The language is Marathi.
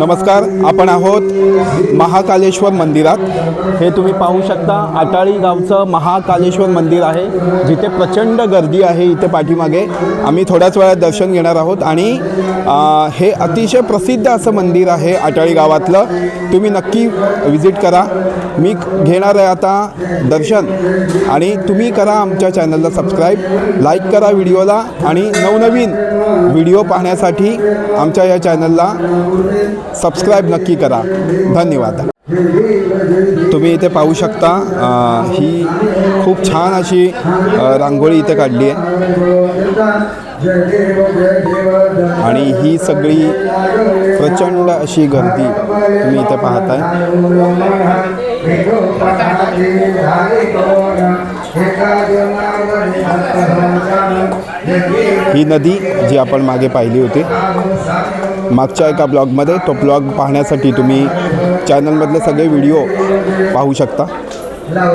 नमस्कार, आपण आहोत महाकालेश्वर मंदिरात। हे तुम्ही पाहू शकता, आटाळी गावचं महाकालेश्वर मंदिर आहे, जिथे प्रचंड गर्दी आहे। इथे पाठीमागे आम्ही थोड्याच वेळात दर्शन घेणार आहोत आणि हे अतिशय प्रसिद्ध असं मंदिर आहे आटाळी गावातलं। तुम्ही नक्की विजिट करा। मी घेणार आहे आता दर्शन आणि तुम्ही करा आमच्या चॅनलला सबस्क्राईब, लाईक करा व्हिडिओला आणि नवनवीन व्हिडिओ पाहण्यासाठी आमच्या या चॅनलला सबस्क्राईब नक्की करा। धन्यवाद। तुम्ही इथे पाहू शकता, ही खूप छान अशी रांगोळी इथे काढली आहे आणि ही सगळी प्रचंड अशी गर्दी तुम्ही इथे पाहताय। ही नदी जी आपण मागे पाहिली होती मागच्या एका ब्लॉगमध्ये, तो ब्लॉग पाहण्यासाठी तुम्ही चॅनलमधले सगळे व्हिडिओ पाहू शकता।